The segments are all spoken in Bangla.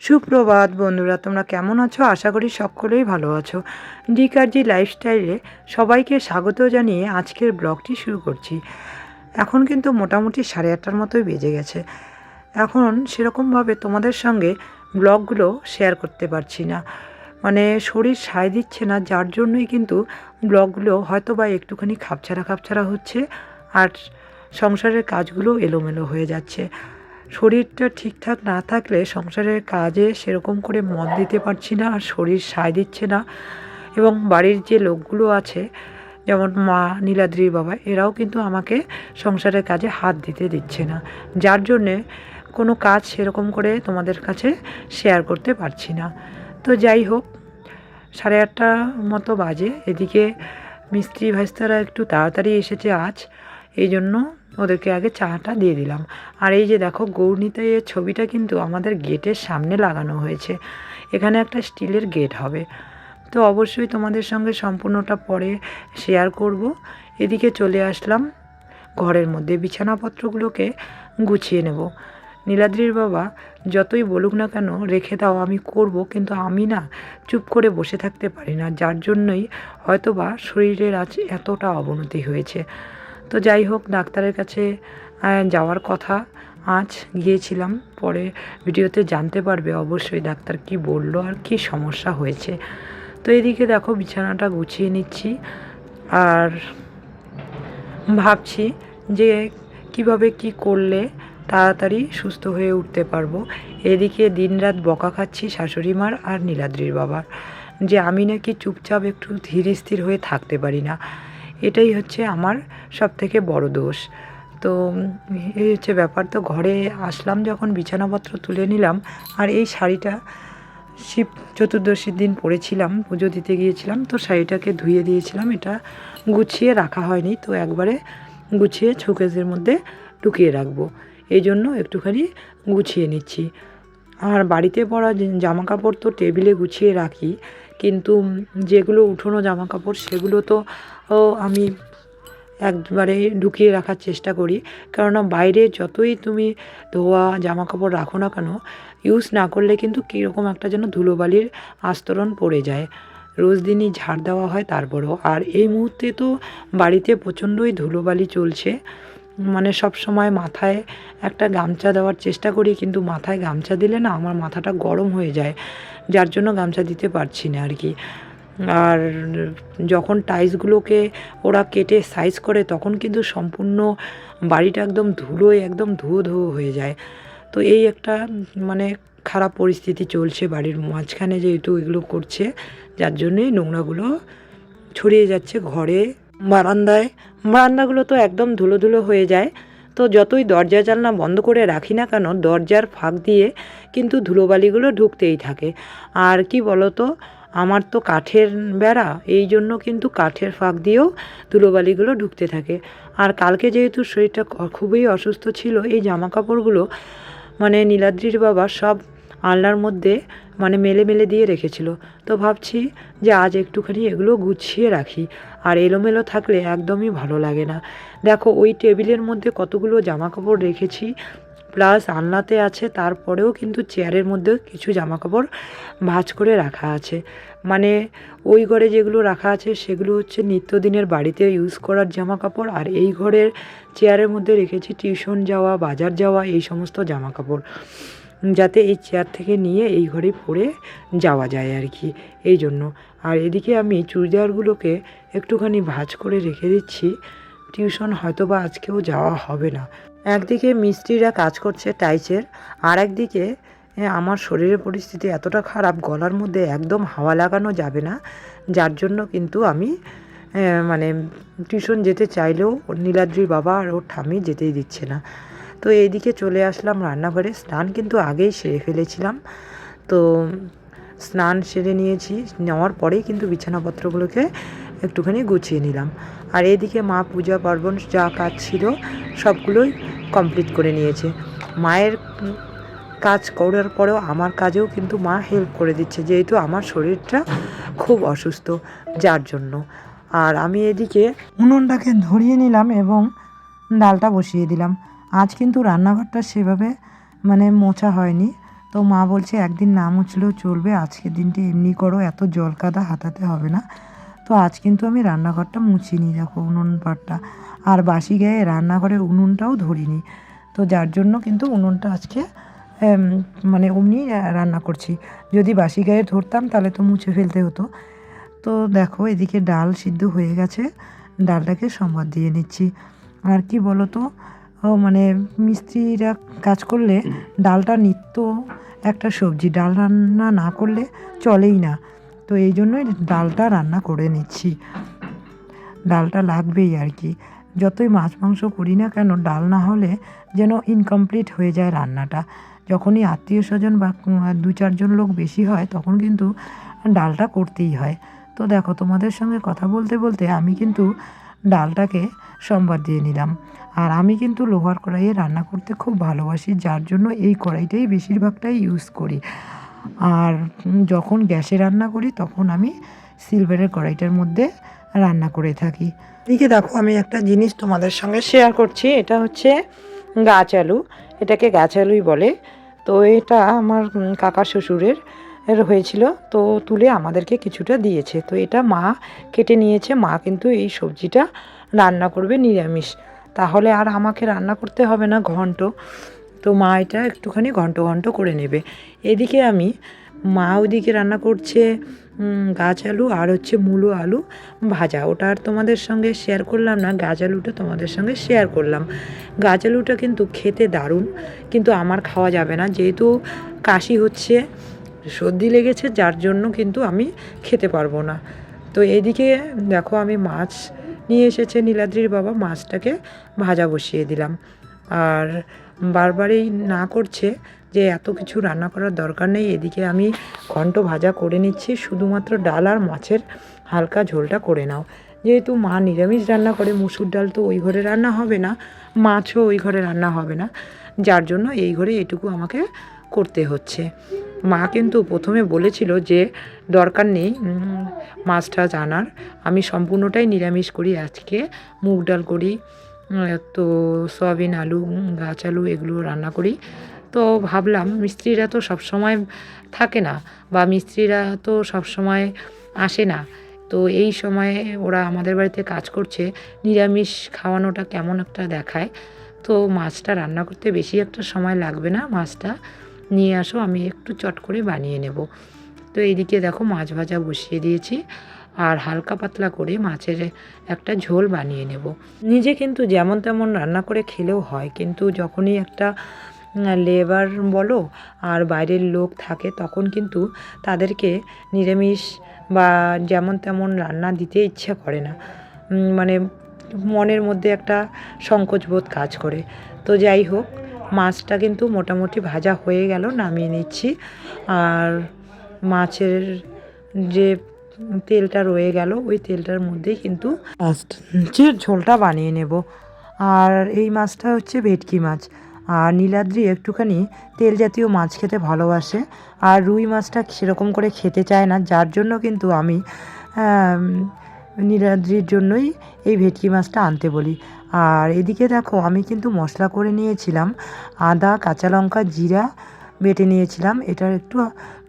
সুপ্রভাত বন্ধুরা, তোমরা কেমন আছো? আশা করি সকলেই ভালো আছো। ডিকারজি লাইফস্টাইলে সবাইকে স্বাগত জানিয়ে আজকের ব্লগটি শুরু করছি। এখন কিন্তু মোটামুটি 8:30টার মতোই বেজে গেছে। এখন সেরকমভাবে তোমাদের সঙ্গে ব্লগগুলো শেয়ার করতে পারছি না, মানে শরীর সায় দিচ্ছে না, যার জন্যই কিন্তু ব্লগগুলো হয়তো বা একটুখানি খাপছাড়া খাপছাড়া হচ্ছে, আর সংসারের কাজগুলো এলোমেলো হয়ে যাচ্ছে। শরীরটা ঠিকঠাক না থাকলে সংসারের কাজে সেরকম করে মন দিতে পারছি না, আর শরীর সায় দিচ্ছে না। এবং বাড়ির যে লোকগুলো আছে, যেমন মা, নীলাদ্রির বাবা, এরাও কিন্তু আমাকে সংসারের কাজে হাত দিতে দিচ্ছে না, যার জন্যে কোনো কাজ সেরকম করে তোমাদের কাছে শেয়ার করতে পারছি না। তো যাই হোক, 8:30 মতো বাজে। এদিকে মিস্ত্রি ভাইস্তারা একটু তাড়াতাড়ি এসেছে আজ, এই জন্য ওদেরকে আগে চাটা দিয়ে দিলাম। আর এই যে দেখো, গৌরনীতাইয়ের ছবিটা কিন্তু আমাদের গেটের সামনে লাগানো হয়েছে। এখানে একটা স্টিলের গেট হবে, তো অবশ্যই তোমাদের সঙ্গে সম্পূর্ণটা পরে শেয়ার করব। এদিকে চলে আসলাম ঘরের মধ্যে, বিছানাপত্রগুলোকে গুছিয়ে নেব। নীলাদ্রির বাবা যতই বলুক না কেন রেখে দাও, আমি করব, কিন্তু আমি না চুপ করে বসে থাকতে পারি না, যার জন্যই হয়তোবা শরীরের আজ এতটা অবনতি হয়েছে। তো যাই হোক, ডাক্তারের কাছে যাওয়ার কথা, আজ গিয়েছিলাম। পরে ভিডিওতে জানতে পারবে অবশ্যই ডাক্তার কি বলল আর কি সমস্যা হয়েছে। তো এদিকে দেখো, বিছানাটা গুছিয়ে নিচ্ছি আর ভাবছি যে কিভাবে কি করলে তাড়াতাড়ি সুস্থ হয়ে উঠতে পারবো। এদিকে দিনরাত বকা খাচ্ছি শাশুড়ি মার আর নীলাদ্রির বাবার, যে আমি নাকি চুপচাপ একটু ধীর স্থির হয়ে থাকতে পারি না। এটাই হচ্ছে আমার সবথেকে বড় দোষ। তো এই হচ্ছে ব্যাপার। তো ঘরে আসলাম যখন, বিছানাপত্র তুলে নিলাম। আর এই শাড়িটা শিব চতুর্দশীর দিন পরেছিলাম, পুজো দিতে গিয়েছিলাম, তো শাড়িটাকে ধুয়ে দিয়েছিলাম। এটা গুছিয়ে রাখা হয়নি, তো একবারে গুছিয়ে শোকেসের মধ্যে ঢুকিয়ে রাখবো, এই জন্য একটুখানি গুছিয়ে নিচ্ছি। আর বাড়িতে পরা জামা কাপড় তো টেবিলে গুছিয়ে রাখি, কিন্তু যেগুলো উঠোনো জামা কাপড় সেগুলো তো আমি একবারে ঢুকিয়ে রাখার চেষ্টা করি। কেননা বাইরে যতই তুমি ধোয়া জামা কাপড় রাখো না কেন, ইউজ না করলে কিন্তু কীরকম একটা যেন ধুলোবালির আস্তরণ পড়ে যায়। রোজ দিনই ঝাড় দেওয়া হয় তারপরেও। আর এই মুহূর্তে তো বাড়িতে প্রচণ্ডই ধুলোবালি চলছে, মানে সব সময় মাথায় একটা গামছা দেওয়ার চেষ্টা করি, কিন্তু মাথায় গামছা দিলে না আমার মাথাটা গরম হয়ে যায়, যার জন্য গামছা দিতে পারছি না আর কি। আর যখন টাইলসগুলোকে ওরা কেটে সাইজ করে, তখন কিন্তু সম্পূর্ণ বাড়িটা একদম ধুলোয় একদম ধুয়ো ধুয়ো হয়ে যায়। তো এই একটা মানে খারাপ পরিস্থিতি চলছে বাড়ির মাঝখানে, যেহেতু এগুলো করছে, যার জন্যই নোংরাগুলো ছড়িয়ে যাচ্ছে ঘরে, বারান্দায়। বারান্দাগুলো তো একদম ধুলো ধুলো হয়ে যায়। তো যতই দরজা জানলা বন্ধ করে রাখি না কেন, দরজার ফাঁক দিয়ে কিন্তু ধুলোবালিগুলো ঢুকতেই থাকে। আর কি বলো তো, আমার তো কাঠের বেড়া, এই জন্য কিন্তু কাঠের ফাঁক দিয়েও ধুলোবালিগুলো ঢুকতে থাকে। আর কালকে যেহেতু শরীরটা খুবই অসুস্থ ছিল, এই জামা কাপড়গুলো মানে নীলাদ্রির বাবা সব আলনার মধ্যে মানে মেলে মেলে দিয়ে রেখেছিল। তো ভাবছি যে আজ একটুখানি এগুলো গুছিয়ে রাখি, আর এলোমেলো থাকলে একদমই ভালো লাগে না। দেখো, ওই টেবিলের মধ্যে কতগুলো জামা কাপড় রেখেছি, প্লাস আলনাতে আছে, তারপরেও কিন্তু চেয়ারের মধ্যেও কিছু জামা কাপড় ভাঁজ করে রাখা আছে। মানে ওই ঘরে যেগুলো রাখা আছে সেগুলো হচ্ছে নিত্যদিনের বাড়িতে ইউজ করার জামা কাপড়, আর এই ঘরের চেয়ারের মধ্যে রেখেছি টিউশন যাওয়া, বাজার যাওয়া, এই সমস্ত জামা কাপড়, যাতে এই চেয়ার থেকে নিয়ে এই ঘরে পরে যাওয়া যায় আর কি, এই জন্য। আর এদিকে আমি চুড়িদারগুলোকে একটুখানি ভাঁজ করে রেখে দিচ্ছি, টিউশন হয়তো বা আজকেও যাওয়া হবে না। একদিকে মিস্ত্রিরা কাজ করছে টাইলসের, আর একদিকে আমার শরীরের পরিস্থিতি এতটা খারাপ, গলার মধ্যে একদম হাওয়া লাগানো যাবে না, যার জন্য কিন্তু আমি মানে টিউশন যেতে চাইলেও নীলাদ্রির বাবা আর ওর ঠাম্মি যেতেই দিচ্ছে না। তো এইদিকে চলে আসলাম রান্নাঘরে। স্নান কিন্তু আগেই সেরে ফেলেছিলাম, তো স্নান সেরে নিয়েছি, নেওয়ার পরেই কিন্তু বিছানাপত্রগুলোকে একটুখানি গুছিয়ে নিলাম। আর এদিকে মা পূজা পার্বণ যা কাজ ছিল সবগুলোই কমপ্লিট করে নিয়েছে। মায়ের কাজ করার পরেও আমার কাজেও কিন্তু মা হেল্প করে দিচ্ছে, যেহেতু আমার শরীরটা খুব অসুস্থ, যার জন্য। আর আমি এদিকে উনুনটাকে ধরিয়ে নিলাম এবং ডালটা বসিয়ে দিলাম। আজ কিন্তু রান্নাঘরটা সেভাবে মানে মোছা হয়নি, তো মা বলছে একদিন না মুছলেও চলবে, আজকের দিনটা এমনি করো, এত জল কাদা হাতাতে হবে না। তো আজ কিন্তু আমি রান্নাঘরটা মুছিনি, দেখো উনুন পাটটা, আর বাসি গায়ে রান্নাঘরের উনুনটাও ধরিনি। তো যার জন্য কিন্তু উনুনটা আজকে মানে অমনি রান্না করছি। যদি বাসি গায়ে ধরতাম তাহলে তো মুছে ফেলতে হতো। তো দেখো এদিকে ডাল সিদ্ধ হয়ে গেছে, ডালটাকে সম্বাদ দিয়ে নিচ্ছি। আর কি বলো তো, মানে মিস্ত্রিরা কাজ করলে ডালটা নিত্য একটা সবজি, ডাল রান্না না করলে চলেই না। তো এই জন্যই ডালটা রান্না করে নিচ্ছি, ডালটা লাগবেই আর কি। যতই মাছ মাংস করি না কেন, ডাল না হলে যেন ইনকমপ্লিট হয়ে যায় রান্নাটা। যখনই আত্মীয় স্বজন বা 2-4 জন লোক বেশি হয় তখন কিন্তু ডালটা করতেই হয়। তো দেখো তোমাদের সঙ্গে কথা বলতে বলতে আমি কিন্তু ডালটাকে সম্বাদ দিয়ে নিলাম। আর আমি কিন্তু লোহার কড়াইয়ে রান্না করতে খুব ভালোবাসি, যার জন্য এই কড়াইটাই বেশিরভাগটাই ইউজ করি। আর যখন গ্যাসে রান্না করি তখন আমি সিলভারের কড়াইটার মধ্যে রান্না করে থাকি। এদিকে দেখো আমি একটা জিনিস তোমাদের সঙ্গে শেয়ার করছি, এটা হচ্ছে গাছ আলু, এটাকে গাছ আলুই বলে। তো এটা আমার কাকা শ্বশুরের হয়েছিল, তো তুলে আমাদেরকে কিছুটা দিয়েছে। তো এটা মা কেটে নিয়েছে, মা কিন্তু এই সবজিটা রান্না করবে নিরামিষ, তাহলে আর আমাকে রান্না করতে হবে না ঘন্ট। তো মা এটা একটুখানি ঘন্ট ঘন্ট করে নেবে। এদিকে আমি, মা ওদিকে রান্না করছে গাছ আলু আর হচ্ছে মূলো আলু ভাজা, ওটা আর তোমাদের সঙ্গে শেয়ার করলাম না, গাছ আলুটা তোমাদের সঙ্গে শেয়ার করলাম। গাছ আলুটা কিন্তু খেতে দারুণ, কিন্তু আমার খাওয়া যাবে না, যেহেতু কাশি হচ্ছে, সর্দি লেগেছে, যার জন্য কিন্তু আমি খেতে পারবো না। তো এইদিকে দেখো আমি মাছ নিয়ে এসেছে নীলাদ্রির বাবা, মাছটাকে ভাজা বসিয়ে দিলাম। আর বারবারই না করছে যে এত কিছু রান্না করার দরকার নেই, এদিকে আমি ঘন্ট ভাজা করে নিচ্ছি, শুধুমাত্র ডাল আর মাছের হালকা ঝোলটা করে নাও। যেহেতু মা নিরামিষ রান্না করে, মুসুর ডাল তো ওই ঘরে রান্না হবে না, মাছও ওই ঘরে রান্না হবে না, যার জন্য এই ঘরে এটুকু আমাকে করতে হচ্ছে। মা কিন্তু প্রথমে বলেছিল যে দরকার নেই মাছ টাছ আনার, আমি সম্পূর্ণটাই নিরামিষ করি, আজকে মুগ ডাল করি, তো সয়াবিন আলু গাছ আলু এগুলো রান্না করি। তো ভাবলাম মিস্ত্রিরা তো সবসময় থাকে না, বা মিস্ত্রিরা তো সবসময় আসে না, তো এই সময়ে ওরা আমাদের বাড়িতে কাজ করছে, নিরামিষ খাওয়ানোটা কেমন একটা দেখায়। তো মাছটা রান্না করতে বেশি একটা সময় লাগবে না, মাছটা নিয়ে আসো, আমি একটু চট করে বানিয়ে নেব। তো এইদিকে দেখো মাছ ভাজা বসিয়ে দিয়েছি, আর হালকা পাতলা করে মাছের একটা ঝোল বানিয়ে নেব। নিজে কিন্তু যেমন তেমন রান্না করে খেলেও হয়, কিন্তু যখনই একটা লেবার বলো আর বাইরের লোক থাকে, তখন কিন্তু তাদেরকে নিরামিষ বা যেমন তেমন রান্না দিতে ইচ্ছা করে না, মানে মনের মধ্যে একটা সংকোচবোধ কাজ করে। তো যাই হোক, মাছটা কিন্তু মোটামুটি ভাজা হয়ে গেল, নামিয়ে নিচ্ছি। আর মাছের যে তেলটা রয়ে গেল, ওই তেলটার মধ্যেই কিন্তু মাছের ঝোলটা বানিয়ে নেব। আর এই মাছটা হচ্ছে ভেটকি মাছ, আর নীলাদ্রি একটুখানি তেল জাতীয় মাছ খেতে ভালোবাসে, আর রুই মাছটা সেরকম করে খেতে চায় না, যার জন্য কিন্তু আমি নীলাদ্রির জন্যই এই ভেটকি মাছটা আনতে বলি। আর এদিকে দেখো আমি কিন্তু মশলা করে নিয়েছিলাম, আদা কাঁচা লঙ্কা জিরা বেটে নিয়েছিলাম, এটার একটু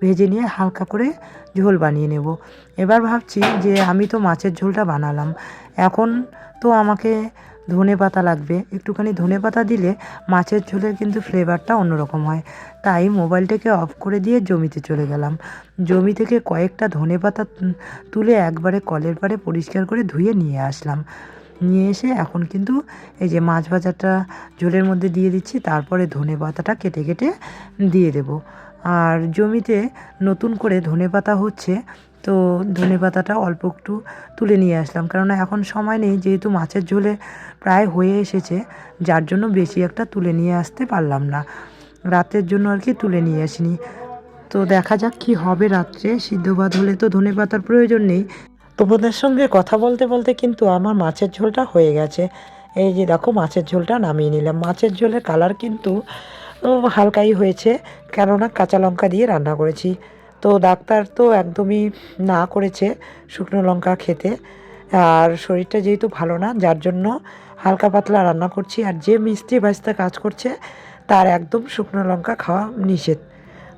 ভেজে নিয়ে হালকা করে ঝোল বানিয়ে নেব। এবার ভাবছি যে আমি তো মাছের ঝোলটা বানালাম, এখন তো আমাকে ধনেপাতা লাগবে, একটুখানি ধনেপাতা দিলে মাছের ঝোলের কিন্তু ফ্লেভারটা অন্যরকম হয়। তাই মোবাইলটাকে অফ করে দিয়ে জমিতে চলে গেলাম, জমি থেকে কয়েকটা ধনেপাতা তুলে একবারে কলের পাড়ে পরিষ্কার করে ধুয়ে নিয়ে আসলাম। নিয়ে এসে এখন কিন্তু এই যে মাছ ভাজাটা ঝোলের মধ্যে দিয়ে দিচ্ছি, তারপরে ধনেপাতাটা কেটে কেটে দিয়ে দেব। আর জমিতে নতুন করে ধনেপাতা হচ্ছে, তো ধনেপাতাটা অল্প একটু তুলে নিয়ে আসলাম, কেননা এখন সময় নেই, যেহেতু মাছের ঝোলে প্রায় হয়ে এসেছে, যার জন্য বেশি একটা তুলে নিয়ে আসতে পারলাম না, রাতের জন্য আর কি তুলে নিয়ে আসিনি। তো দেখা যাক কি হবে রাত্রে, সিদ্ধ ভাত হলে তো ধনেপাতার প্রয়োজন নেই। তোমাদের সঙ্গে কথা বলতে বলতে কিন্তু আমার মাছের ঝোলটা হয়ে গেছে। এই যে দেখো মাছের ঝোলটা নামিয়ে নিলাম, মাছের ঝোলের কালার কিন্তু হালকাই হয়েছে, কেননা কাঁচা লঙ্কা দিয়ে রান্না করেছি। তো ডাক্তার তো একদমই না করেছে শুকনো লঙ্কা খেতে, আর শরীরটা যেহেতু ভালো না, যার জন্য হালকা পাতলা রান্না করছি। আর যে মিস্ত্রি ভাজতে কাজ করছে তার একদম শুকনো লঙ্কা খাওয়া নিষেধ,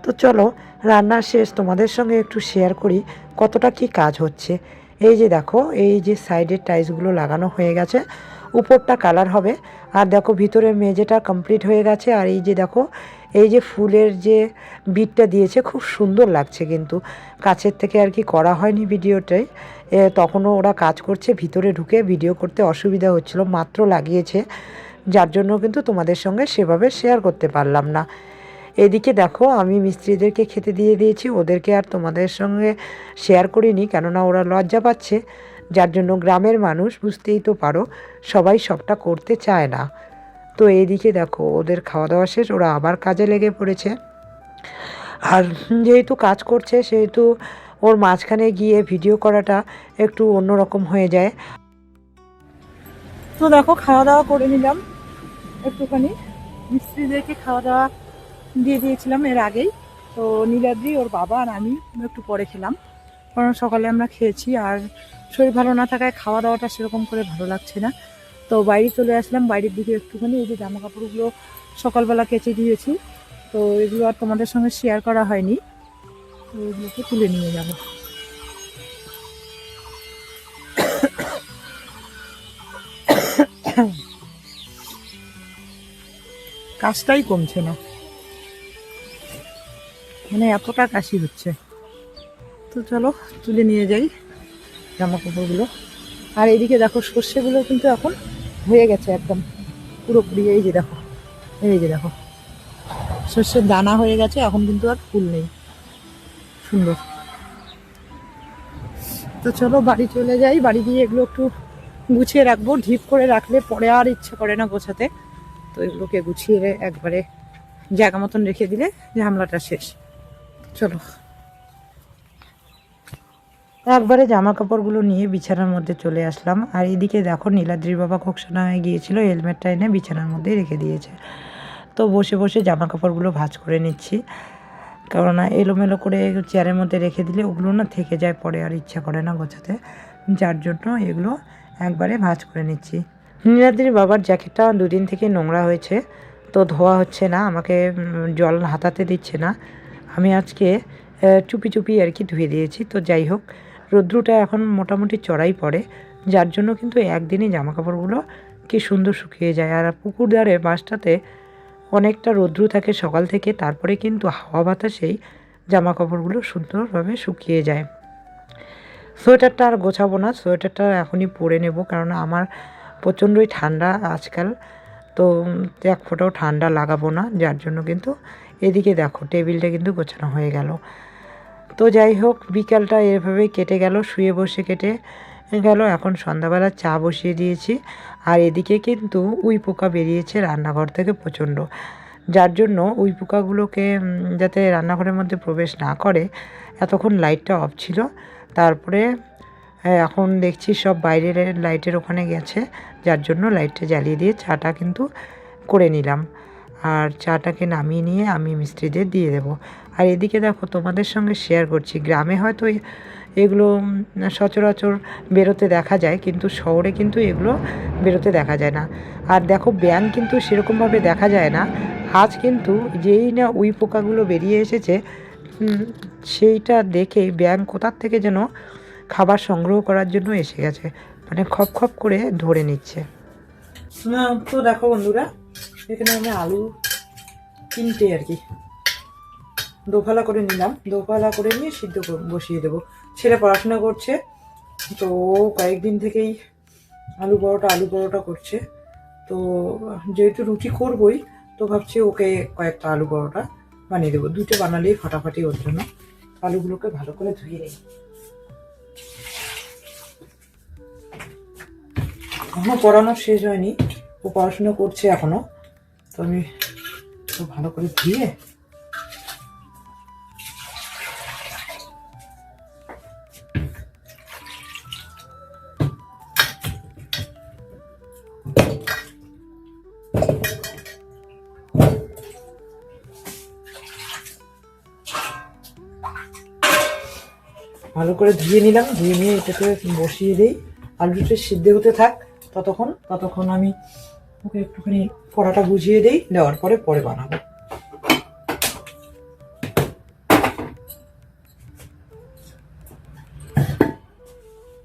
তো চলো রান্না শেষ, তোমাদের সঙ্গে একটু শেয়ার করি কতটা কি কাজ হচ্ছে। এই যে দেখো, এই যে সাইডের টাইলসগুলো লাগানো হয়ে গেছে, উপরটা কালার হবে। আর দেখো ভিতরের মেঝেটা কমপ্লিট হয়ে গেছে। আর এই যে দেখো, এই যে ফুলের যে বিটটা দিয়েছে খুব সুন্দর লাগছে, কিন্তু কাছের থেকে আর কি করা হয়নি ভিডিওটাই। তখনও ওরা কাজ করছে, ভিতরে ঢুকে ভিডিও করতে অসুবিধা হচ্ছিল, মাত্র লাগিয়েছে, যার জন্য কিন্তু তোমাদের সঙ্গে সেভাবে শেয়ার করতে পারলাম না। এদিকে দেখো আমি মিস্ত্রিদেরকে খেতে দিয়ে দিয়েছি, ওদেরকে আর তোমাদের সঙ্গে শেয়ার করিনি, কেননা ওরা লজ্জা পাচ্ছে, যার জন্য গ্রামের মানুষ বুঝতেই তো পারো, সবাই সবটা করতে চায় না। তো এইদিকে দেখো ওদের খাওয়া দাওয়া শেষ, ওরা আবার কাজে লেগে পড়েছে। আর যেহেতু কাজ করছে সেহেতু ওর মাঝখানে গিয়ে ভিডিও করাটা একটু অন্যরকম হয়ে যায়। তো দেখো খাওয়া দাওয়া করে নিলাম একটুখানি, মিস্ত্রিদেরকে খাওয়া দাওয়া দিয়ে দিয়েছিলাম এর আগেই। তো নীলাদ্রি, ওর বাবা আর আমি একটু পরে খেলাম, কারণ সকালে আমরা খেয়েছি আর শরীর ভালো না থাকায় খাওয়া দাওয়াটা সেরকম করে ভালো লাগছে না। তো বাইরে চলে আসলাম, বাইরের দিকে একটুখানি। এই যে জামা কাপড়গুলো সকালবেলা কেচে দিয়েছি, তো এগুলো আর তোমাদের সঙ্গে শেয়ার করা হয়নি, তো এগুলোকে তুলে নিয়ে যাব। কাশটাই কমছে না, মানে এতটা কাশি হচ্ছে। তো চলো তুলে নিয়ে যাই জামা কাপড়গুলো। আর এইদিকে দেখো সর্ষেগুলো কিন্তু এখন হয়ে গেছে একদম পুরোপুরি। এই যে দেখো, এই যে দেখো সর্ষের দানা হয়ে গেছে, এখন কিন্তু আর ফুল নেই, সুন্দর। তো চলো বাড়ি চলে যাই, বাড়ি গিয়ে এগুলো একটু গুছিয়ে রাখবো, ঢিপ করে রাখলে পরে আর ইচ্ছে করে না গোছাতে। তো এগুলোকে গুছিয়ে একবারে জায়গা মতন রেখে দিলে ঝামেলাটা শেষ। চলো একবারে জামা কাপড়গুলো নিয়ে বিছানার মধ্যে চলে আসলাম। আর এদিকে দেখো নীলাদ্রির বাবা খোকসানা হয়ে গিয়েছিল, হেলমেটটা এনে বিছানার মধ্যেই রেখে দিয়েছে। তো বসে বসে জামা কাপড়গুলো ভাঁজ করে নিচ্ছি, কেননা এলোমেলো করে চেয়ারের মধ্যে রেখে দিলে ওগুলো না থেকে যায়, পরে আর ইচ্ছা করে না গোছাতে, যার জন্য এগুলো একবারে ভাঁজ করে নিচ্ছি। নীলাদ্রির বাবার জ্যাকেটটা দুদিন থেকে নোংরা হয়েছে, তো ধোয়া হচ্ছে না, আমাকে জল হাতাতে দিচ্ছে না। আমি আজকে চুপি চুপি আর কি ধুয়ে দিয়েছি। তো যাই হোক, রৌদ্রটা এখন মোটামুটি চড়াই পড়ে, যার জন্য কিন্তু একদিনই জামা কাপড়গুলো কি সুন্দর শুকিয়ে যায়। আর পুকুর ধারে বাসটাতে অনেকটা রৌদ্র থাকে সকাল থেকে, তারপরে কিন্তু হাওয়া বাতাসেই জামা কাপড়গুলো সুন্দরভাবে শুকিয়ে যায়। সোয়েটারটা আর গোছাবো না, সোয়েটারটা এখনই পরে নেব, কারণ আমার প্রচণ্ডই ঠান্ডা আজকাল, তো এক ফোঁটাও ঠান্ডা লাগাবো না, যার জন্য কিন্তু এদিকে দেখো টেবিলটা কিন্তু গোছানো হয়ে গেল। তো যাই হোক, বিকালটা এভাবেই কেটে গেল, শুয়ে বসে কেটে গেল। এখন সন্ধ্যাবেলা চা বসিয়ে দিয়েছি। আর এদিকে কিন্তু উই পোকা বেরিয়েছে রান্নাঘর থেকে প্রচণ্ড, যার জন্য উই পোকাগুলোকে যাতে রান্নাঘরের মধ্যে প্রবেশ না করে, এতক্ষণ লাইটটা অফ ছিল, তারপরে এখন দেখছি সব বাইরের লাইটের ওখানে গেছে, যার জন্য লাইটটা জ্বালিয়ে দিয়ে চাটা কিন্তু করে নিলাম। আর চাটাকে নামিয়ে নিয়ে আমি মিস্ত্রিদের দিয়ে দেবো। আর এদিকে দেখো তোমাদের সঙ্গে শেয়ার করছি, গ্রামে হয়তো এগুলো সচরাচর বেরোতে দেখা যায়, কিন্তু শহরে কিন্তু এগুলো বেরোতে দেখা যায় না। আর দেখো ব্যাঙ কিন্তু সেরকমভাবে দেখা যায় না। আজ কিন্তু যেই না উই পোকাগুলো বেরিয়ে এসেছে, সেইটা দেখে ব্যাঙ কোথার থেকে যেন খাবার সংগ্রহ করার জন্য এসে গেছে, মানে খপ খপ করে ধরে নিচ্ছে। তো দেখো বন্ধুরা, এখানে আমি আলু কিনতে আর কি দোফালা করে নিলাম, দোফালা করে নিয়ে সিদ্ধ বসিয়ে দেবো। ছেলে পড়াশোনা করছে, তো কয়েকদিন থেকেই আলু পরোটা করছে। তো যেহেতু রুটি করবই, তো ভাবছি ওকে কয়েকটা আলু পরোটা বানিয়ে দেবো, দুটো বানালেই ফাটাফাটি ওর জন্য। আলুগুলোকে ভালো করে ধুয়ে নিই। এখনো পড়ানো শেষ হয়নি, ও পড়াশোনা করছে এখনো, তো আমি ভালো করে ধুয়ে নিলাম, ধুয়ে নিয়ে এটাকে বসিয়ে দিই। আলুটা সিদ্ধ হতে থাক, ততক্ষণ আমি ওকে একটুখানি পড়াটা বুঝিয়ে দিই, দেওয়ার পরে বানাবো।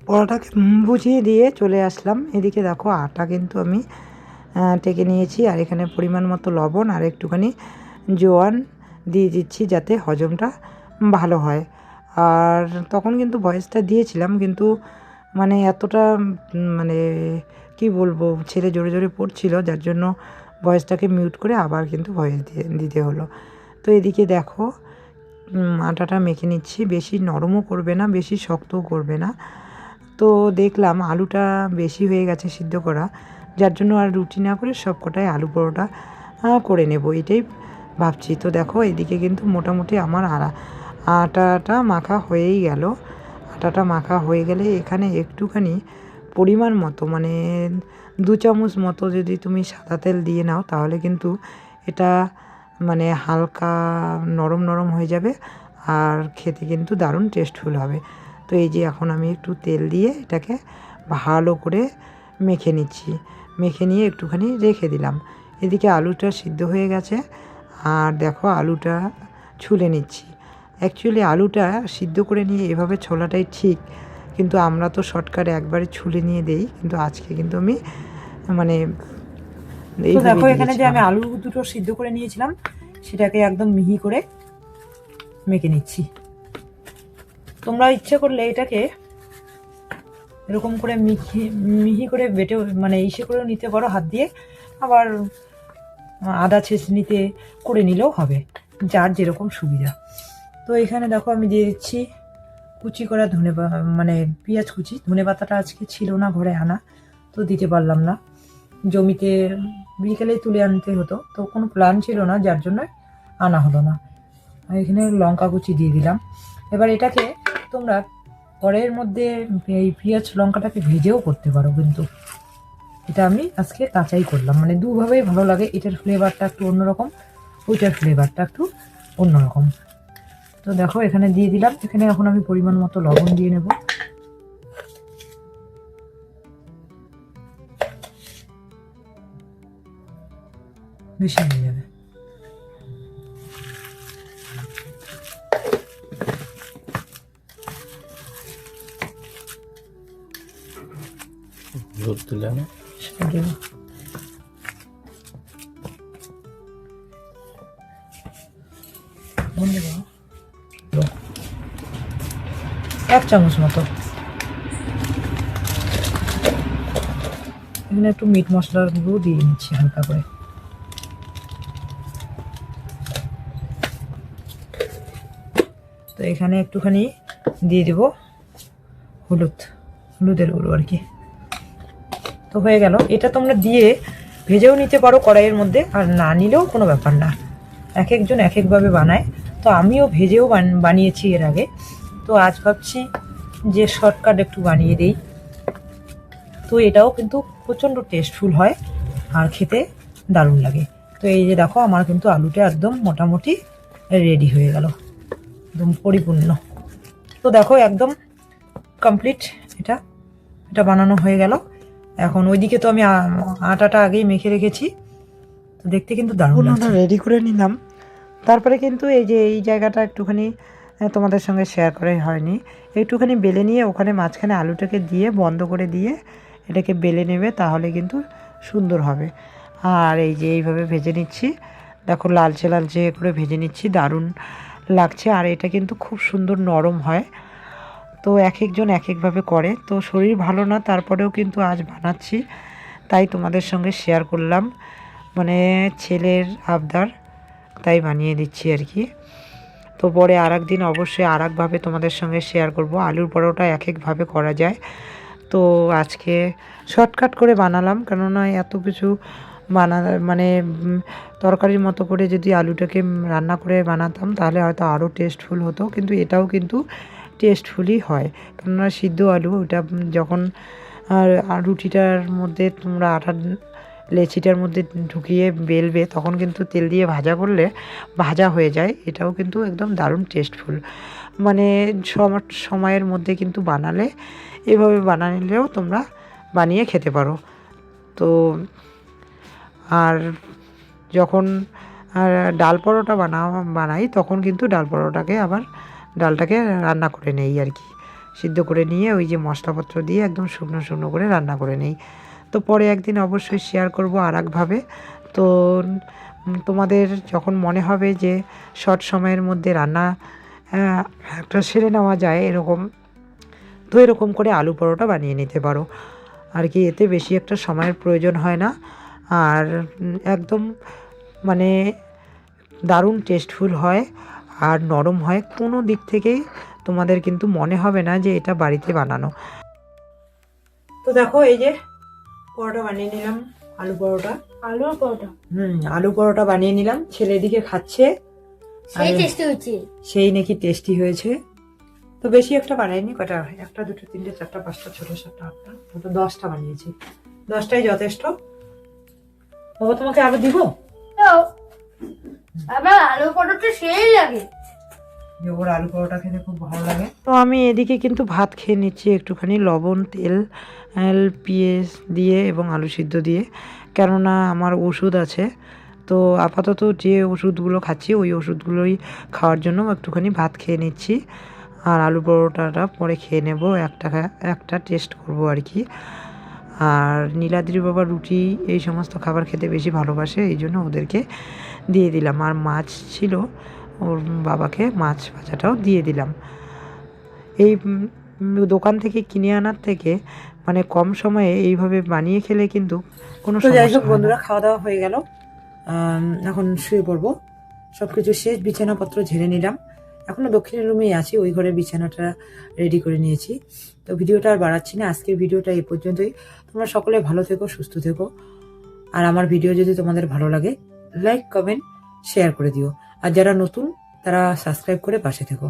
পরোটাকে বুঝিয়ে দিয়ে চলে আসলাম। এদিকে দেখো আটা কিন্তু আমি টেকে নিয়েছি, আর এখানে পরিমাণ মতো লবণ আর একটুখানি জোয়ান দিয়ে দিচ্ছি যাতে হজমটা ভালো হয়। আর তখন কিন্তু ভয়েসটা দিয়েছিলাম, কিন্তু মানে এতটা মানে কি বলবো, ছেলে জোরে জোরে পড়ছিল, যার জন্য ভয়েসটাকে মিউট করে আবার কিন্তু ভয়েস দিতে হলো। তো এদিকে দেখো আটাটা মেখে নিচ্ছি, বেশি নরমও করবে না, বেশি শক্তও করবে না। তো দেখলাম আলুটা বেশি হয়ে গেছে সিদ্ধ করা, যার জন্য আর রুটি না করে সব কটাই আলু পরোটা করে নেব, এটাই ভাবছি। তো দেখো এদিকে কিন্তু মোটামুটি আমার আটাটা মাখা হয়েই গেল। আটাটা মাখা হয়ে গেলে এখানে একটুখানি পরিমাণ মতো মানে 2 চামচ মতো যদি তুমি সাদা তেল দিয়ে নাও, তাহলে কিন্তু এটা মানে হালকা নরম নরম হয়ে যাবে, আর খেতে কিন্তু দারুণ টেস্টফুল হবে। তো এই যে এখন আমি একটু তেল দিয়ে এটাকে ভালো করে মেখে নিচ্ছি, মেখে নিয়ে একটুখানি রেখে দিলাম। এদিকে আলুটা সিদ্ধ হয়ে গেছে, আর দেখো আলুটা ছুলে নিচ্ছি। অ্যাকচুয়ালি আলুটা সিদ্ধ করে নিয়ে এভাবে ছোলাটাই ঠিক, কিন্তু আমরা তো শর্টকাট একবারে ছুলে নিয়ে দেই, কিন্তু আজকে কিন্তু আমি মানে দেখো এখানে যে আমি আলু দুটো সিদ্ধ করে নিয়েছিলাম সেটাকে একদম মিহি করে মেখে নিচ্ছি। তোমরা ইচ্ছে করলে এটাকে এরকম করে মিহি করে বেটে মানে ইসে করেও নিতে পারো হাত দিয়ে, আবার আদা ছেঁচনিতে করে নিলেও হবে, যার যেরকম সুবিধা। তো এখানে দেখো আমি দিয়ে দিচ্ছি কুচি করা মানে পেঁয়াজ কুচি। ধনে পাতাটা আজকে ছিল না ঘরে আনা, তো দিতে পারলাম না, জমিতে বিকেলেই তুলে আনতে হতো, তো কোনো প্ল্যান ছিল না, যার জন্য আনা হলো না। আর এখানে লঙ্কা কুচি দিয়ে দিলাম। এবার এটাকে তোমরা কড়াইয়ের মধ্যে এই পেঁয়াজ লঙ্কাটাকে ভেজেও করতে পারো, কিন্তু এটা আমি আজকে কাঁচাই করলাম, মানে দুভাবেই ভালো লাগে। এটার ফ্লেভারটা একটু অন্যরকম, ওইটার ফ্লেভারটা একটু অন্যরকম। তো দেখো এখানে দিয়ে দিলাম। এখানে এখন আমি পরিমাণ মতো লবণ দিয়ে নেব। বেশি হয়ে যাবে। হলুদ দিলে না এক চামচ মতো। এখানে একটু মিট মশলার গুঁড়ো দিয়ে নিচ্ছি হালকা করে। তো এখানে একটুখানি দিয়ে দেব হলুদের গুঁড়ো আর কি। তো হয়ে গেল। এটা তোমরা দিয়ে ভেজেও নিতে পারো কড়াইয়ের মধ্যে, আর না নিলেও কোনো ব্যাপার না, এক একজন এক একভাবে বানায়। তো আমিও ভেজেও বানিয়েছি এর আগে, তো আজ ভাবছি যে শর্টকাট একটু বানিয়ে দিই। তো এটাও কিন্তু প্রচণ্ড টেস্টফুল হয় আর খেতে দারুণ লাগে। তো এই যে দেখো আমার কিন্তু আলুটা একদম মোটামুটি রেডি হয়ে গেল, একদম পরিপূর্ণ। তো দেখো একদম কমপ্লিট এটা বানানো হয়ে গেল। এখন ওইদিকে তো আমি আটাটা আগেই মেখে রেখেছি, তো দেখতে কিন্তু দারুণ লাগছে। রেডি করে নিলাম। তারপরে কিন্তু এই যে এই জায়গাটা একটুখানি তোমাদের সঙ্গে শেয়ার করাই হয়নি, একটুখানি বেলে নিয়ে ওখানে মাঝখানে আলুটাকে দিয়ে বন্ধ করে দিয়ে এটাকে বেলে নেবে, তাহলে কিন্তু সুন্দর হবে। আর এই যে এইভাবে ভেজে নিচ্ছি, দেখো লালচে লালচে করে ভেজে নিচ্ছি, দারুণ লাগছে। আর এটা কিন্তু খুব সুন্দর নরম হয়। তো এক একজন এক একভাবে করে, তো শরীর ভালো না তারপরেও কিন্তু আজ বানাচ্ছি, তাই তোমাদের সঙ্গে শেয়ার করলাম, মানে ছেলের আবদার, তাই বানিয়ে দিচ্ছি আর কি। তো পরে আর একদিন অবশ্যই আর একভাবে তোমাদের সঙ্গে শেয়ার করব। আলুর পরোটা এক একভাবে করা যায়, তো আজকে শর্টকাট করে বানালাম, কেননা এত কিছু মানে তরকারির মতো করে যদি আলুটাকে রান্না করে বানাতাম তাহলে হয়তো আরও টেস্টফুল হতো, কিন্তু এটাও কিন্তু টেস্টফুলই হয়, কেননা সিদ্ধ আলু ওটা যখন আর রুটিটার মধ্যে তোমরা আটার লেচিটার মধ্যে ঢুকিয়ে বেলবে, তখন কিন্তু তেল দিয়ে ভাজা করলে ভাজা হয়ে যায়। এটাও কিন্তু একদম দারুণ টেস্টফুল, মানে সময়ের মধ্যে কিন্তু বানালে এভাবে বানালেও তোমরা বানিয়ে খেতে পারো। তো আর যখন ডাল পরোটা বানাই তখন কিন্তু ডালটাকে রান্না করে নেই আর কি, সিদ্ধ করে নিয়ে ওই যে মশলাপত্র দিয়ে একদম শুকনো শুকনো করে রান্না করে নিই। তো পরে একদিন অবশ্যই শেয়ার করব আর একভাবে। তো তোমাদের যখন মনে হবে যে শর্ট সময়ের মধ্যে রান্না একটা সেরে নেওয়া যায় এরকম, তো এরকম করে আলু পরোটা বানিয়ে নিতে পারো আর কি। এতে বেশি একটা সময়ের প্রয়োজন হয় না, আর একদম মানে দারুণ টেস্টফুল হয় আর নরম হয়। কোনো দিক থেকেই তোমাদের কিন্তু মনে হবে না যে এটা বাড়িতে বানানো। তো দেখো এই যে পরোটা বানিয়ে নিলাম, আলু পরোটা। আলুর পরোটা আলু পরোটা বানিয়ে নিলাম, ছেলে এদিকে খাচ্ছে। সেই টেস্টি হচ্ছে। সেই নাকি টেস্টি হয়েছে। তো বেশি একটা বানাইনি, কটা, একটা দুটো তিনটে চারটা পাঁচটা ছোট সাতটা আটটা, তো 10টা বানিয়েছি। 10টাই যথেষ্ট। বাবা তোমাকে আরো দিব? আমার আলুর পরোটা সেই লাগে। ওর আলু পরোটা খেতে খুব ভালো লাগে। তো আমি এদিকে কিন্তু ভাত খেয়ে নিচ্ছি একটুখানি লবণ তেল পেঁয়াজ দিয়ে এবং আলু সিদ্ধ দিয়ে, কেননা আমার ওষুধ আছে। তো আপাতত যে ওষুধগুলো খাচ্ছি ওই ওষুধগুলোই খাওয়ার জন্য একটুখানি ভাত খেয়ে নিচ্ছি, আর আলু পরোটাটা পরে খেয়ে নেব, একটা টেস্ট করব আর কি। আর নীলাদ্রি বাবা রুটি এই সমস্ত খাবার খেতে বেশি ভালোবাসে, এই জন্য ওদেরকে দিয়ে দিলাম। আর মাছ ছিল, ওর বাবাকে মাছ ভাজাটাও দিয়ে দিলাম। এই দোকান থেকে কিনে আনার থেকে মানে কম সময়ে এইভাবে বানিয়ে খেলে কিন্তু কোনো সমস্যা হয় না। যাই হোক বন্ধুরা, খাওয়া দাওয়া হয়ে গেল, এখন শুয়ে পড়বো। সব কিছু শেষ, বিছানাপত্র ঝেড়ে নিলাম। এখনও দক্ষিণের রুমেই আছি, ওই ঘরে বিছানাটা রেডি করে নিয়েছি। তো ভিডিওটা আর বাড়াচ্ছি না, আজকের ভিডিওটা এই পর্যন্তই। তোমরা সকলে ভালো থেকো, সুস্থ থেকো। আর আমার ভিডিও যদি তোমাদের ভালো লাগে লাইক কমেন্ট শেয়ার করে দিও, আর যারা নতুন তারা সাবস্ক্রাইব করে পাশে থেকো।